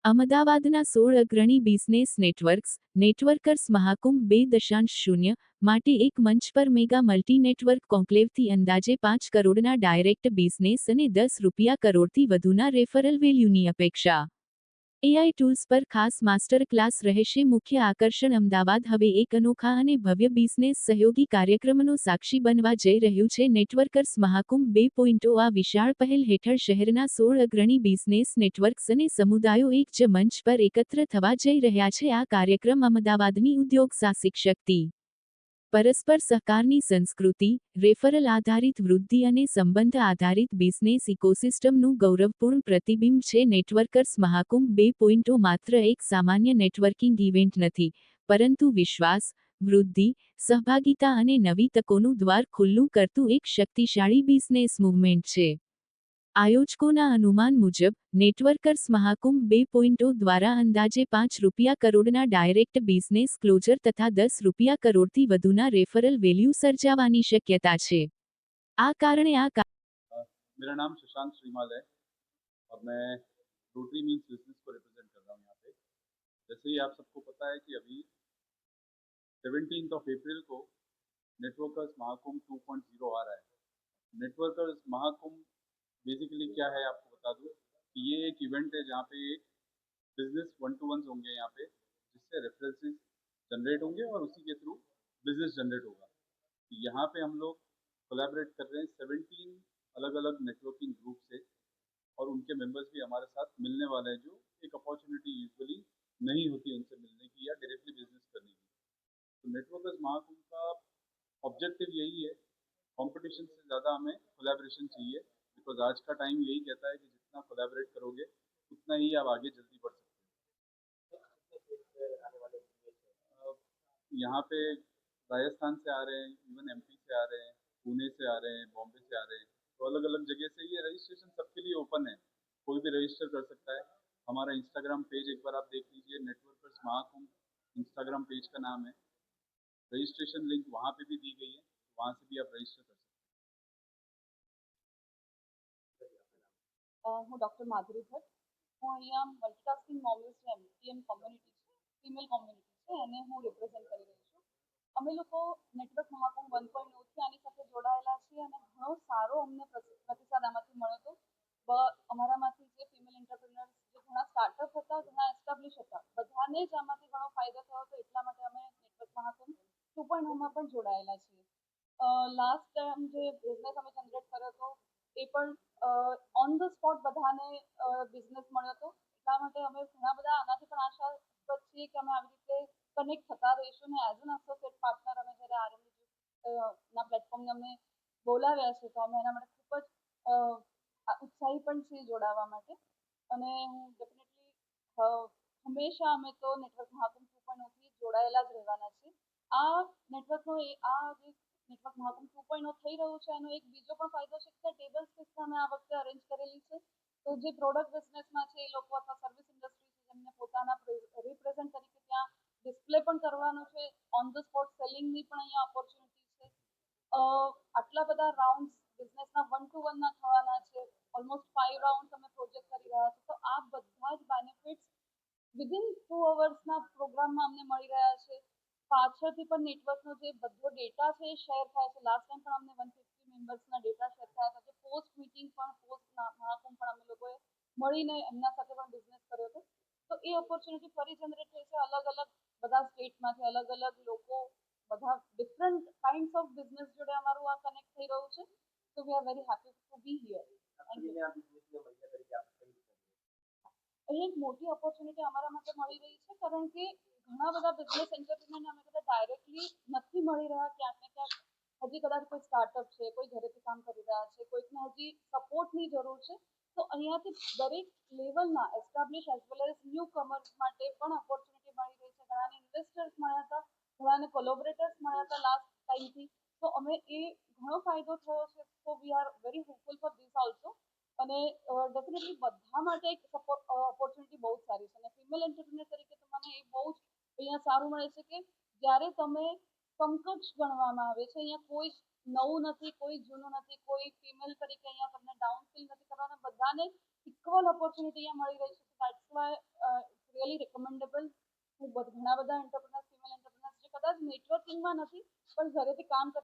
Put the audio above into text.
અમદાવાદના 16 અગ્રણી business networkers Mahakumbh 2.0 માટે એક મંચ પર મેગા મલ્ટી નેટવર્ક કોન્ક્લેવથી અંદાજે 5 કરોડના ડાયરેક્ટ બિઝનેસ અને ₹10 કરોડથી વધુના રેફરલ વેલ્યુની અપેક્ષા. એઆઈ ટૂલ્સ પર ખાસ માસ્ટર ક્લાસ રહેશે. મુખ્ય આકર્ષણ અમદાવાદ હવે એક અનોખા અને ભવ્ય બિઝનેસ સહયોગી કાર્યક્રમનો સાક્ષી બનવા જઈ રહ્યું છે. નેટવર્કર્સ મહાકુંભ 2.0 આ વિશાળ પહેલ હેઠળ શહેરના 16 અગ્રણી બિઝનેસ નેટવર્ક્સ અને સમુદાયો એક જ મંચ પર એકત્ર થવા જઈ રહ્યા છે. આ કાર્યક્રમ અમદાવાદની ઉદ્યોગ સાહસિક શક્તિ, પરસ્પર સહકારની સંસ્કૃતિ, રેફરલ આધારિત વૃદ્ધિ અને સંબંધ આધારિત બિઝનેસ ઇકોસિસ્ટમનું ગૌરવપૂર્ણ પ્રતિબિંબ છે. નેટવર્કર્સ મહાકુંભ 2.0 માત્ર એક સામાન્ય નેટવર્કિંગ ઇવેન્ટ નથી, પરંતુ વિશ્વાસ, વૃદ્ધિ, સહભાગિતા અને નવી તકોનું દ્વાર ખુલ્લું કરતું એક શક્તિશાળી બિઝનેસ મૂવમેન્ટ છે. આયોજકોના અનુમાન મુજબ, નેટવર્કર્સ મહાકુંભ 2.0 દ્વારા અંદાજે ₹5 કરોડના ડાયરેક્ટ બિઝનેસ ક્લોઝર તથા ₹10 કરોડથી વધુના રેફરલ વેલ્યુ સર્જાવાની શક્યતા છે. આ કારણે मेरा नाम शशांक श्रीमाल है और मैं रोटरी मीन्स बिजनेस को रिप्रेजेंट कर रहा हूँ यहाँ पे. जैसे ही आप सबको पता है कि अभी 17th ऑफ अप्रैल को नेटवर्कर्स महाकुंभ 2.0 आ रहा है. नेटवर्कर्स महाकुंभ बेसिकली क्या है आपको बता दूं कि ये एक इवेंट है जहाँ पे एक बिजनेस वन टू वन होंगे यहाँ पे, जिससे रेफरेंसेस जनरेट होंगे और उसी के थ्रू बिजनेस जनरेट होगा. यहाँ पे हम लोग कोलैबोरेट कर रहे हैं 17 अलग अलग नेटवर्किंग ग्रुप से और उनके मेंबर्स भी हमारे साथ मिलने वाले हैं, जो एक अपॉर्चुनिटी यूजुअली नहीं होती उनसे मिलने की या डायरेक्टली बिजनेस करने की. तो नेटवर्कर्स महाकुंभ का ऑब्जेक्टिव यही है, कंपटीशन से ज़्यादा हमें कोलैबोरेशन चाहिए, बिकॉज आज का टाइम यही कहता है कि जितना कोलैबोरेट करोगे उतना ही आप आगे जल्दी बढ़ सकते हो. यहाँ पे राजस्थान से आ रहे हैं, इवन एमपी से आ रहे हैं, पुणे से आ रहे हैं, बॉम्बे से आ रहे हैं. तो अलग अलग जगह से ये रजिस्ट्रेशन सबके लिए ओपन है, कोई भी रजिस्टर कर सकता है. हमारा इंस्टाग्राम पेज एक बार आप देख लीजिए, नेटवर्कर्स महाकुंभ इंस्टाग्राम पेज का नाम है. रजिस्ट्रेशन लिंक वहाँ पे भी दी गई है, वहाँ से भी आप रजिस्टर कर सकते हैं. હું ડૉક્ટર માધુરી ભટ્ટ, હું અહીંયા મલ્ટીટાસ્કિંગ મોમ્સ જે એમટીએમ કોમ્યુનિટી છે, ફિમેલ કોમ્યુનિટી છે, એને હું રિપ્રેઝેન્ટ કરી રહી છું. અમે લોકો નેટવર્ક મહાકુંભ 1.0થી આની સાથે જોડાયેલા છીએ અને ઘણો સારો અમને પ્રતિસાદ આમાંથી મળ્યો હતો. અમારામાંથી જે ફિમેલ એન્ટરપ્રિનર્સ જે ઘણા સ્ટાર્ટઅપ હતા, ઘણા એસ્ટાબ્લિશ હતા, બધાને જ આમાંથી ઘણો ફાયદો થયો હતો. એટલા માટે અમે નેટવર્ક મહાકુંભ 2.0માં પણ જોડાયેલા છીએ. લાસ્ટ ટાઈમ જે બિઝનેસ અમે જનરેટ કર્યો હતો એ પણ ઓન ધ સ્પોટ બધાને બિઝનેસ મળ્યો હતો. એટલા માટે અમે ઘણા બધા આનાથી પણ આશાસ્પદ છીએ કે અમે આવી રીતે કનેક્ટ થતા રહીશું ને એઝ એન એસોસિએટ પાર્ટનર અમે જ્યારે આરએમડી પ્લેટફોર્મને અમે બોલાવ્યા છે તો અમે એના માટે ખૂબ જ ઉત્સાહી પણ છીએ જોડાવા માટે. અને હું ડેફિનેટલી હંમેશા અમે તો નેટવર્ક મહાકુંભ 2.0થી જોડાયેલા જ રહેવાના છીએ. આ નેટવર્કનો આ જે નેટવર્ક મહાકુંભ 2.0 થઈ રહ્યું છે એનો એક બીજો પણ ફાયદો છે કે ટેબલ સ્પેસ અમે આ વખતે અરેન્જ કરેલી છે. તો જે પ્રોડક્ટ બિઝનેસમાં છે એ લોકો અથવા સર્વિસ ઇન્ડસ્ટ્રી છે જેમને પોતાના રિપ્રેઝન્ટ તરીકે ત્યાં ડિસ્પ્લે પણ કરવાનું છે, ઓન ધ સ્પોટ સેલિંગની પણ અહીંયા ઓપોર્ચ્યુનિટી છે. આટલા બધા રાઉન્ડ્સ બિઝનેસના 1 to 1ના થવાના છે. ઓલમોસ્ટ 5 રાઉન્ડ્સ અમે પ્રોજેક્ટ કરી રહ્યા છે. તો આ બધા જ બેનિફિટ્સ વિધિન 2 અવર્સના પ્રોગ્રામમાં અમને મળી રહ્યા છે. પાછળથી પણ નેટવર્કનો જે બધો ડેટા છે એ શેર થાય છે. લાસ્ટ ટાઈમ પણ અમને 150 મેમ્બર્સના ડેટા શેર થયા હતા. જે પોસ્ટ મીટિંગ પણ પોસ્ટ મહાકુંભ પણ અમે લોકોએ મળીને એમના સાથે પણ બિઝનેસ કર્યો હતો. તો એ ઓપોર્ચ્યુનિટી ફરી જનરેટ થઈ છે. અલગ અલગ બધા સ્ટેટમાંથી અલગ અલગ લોકો, બધા ડિફરન્ટ કાઇન્ડ્સ ઓફ બિઝનેસ જોડે અમારું આ કનેક્ટ થઈ રહ્યું છે. So we are very happy to be here. અહીં એક મોટી ઓપોર્ચ્યુનિટી અમારા માટે મળી રહી છે, કારણ કે ઘણા બધા બિઝનેસ એન્ટરપ્રિનરને અમે કદાચ ડાયરેક્ટલી નથી મળી રહ્યા. ક્યાંક ને ક્યાંક હજી કદાચ કોઈ સ્ટાર્ટઅપ છે, કોઈ ઘરેથી કામ કરી રહ્યા છે, કોઈકને હજી સપોર્ટની જરૂર છે. તો અહીંયાથી દરેક લેવલના establish as well as newcomers માટે પણ ઓપોર્ચ્યુનિટી મળી રહી છે. ઘણાને ઇન્વેસ્ટર્સ મળ્યા હતા, ઘણાને કોલેબોરેટર્સ મળ્યા હતા લાસ્ટ ટાઈમથી. તો અમે એ ઘણો ફાયદો થયો છે. So we are very hopeful for this also. અને ડેફિનેટલી બધા માટે એક ઓપોર્ચ્યુનિટી બહુ સારી છે. અને ફિમેલ એન્ટરપ્રિનર તરીકે તો મને એ બહુ જ અહીંયા સારું મળે છે કે જ્યારે તમે સમકક્ષ ગણવામાં આવે છે. અહીંયા કોઈ નવું નથી, કોઈ જૂનું નથી, કોઈ ફિમેલ તરીકે અહીંયા તમને ડાઉન ફીલ નથી કરવાના. બધાને ઇક્વલ ઓપોર્ચ્યુનિટી અહીંયા મળી રહી છે. That's why really recommendable. હું ઘણા બધા એન્ટરપ્રિનર્સ, ફિમેલ એન્ટરપ્રિનર્સ જે કદાચ નેટવર્કિંગમાં નથી પણ ઘરેથી કામ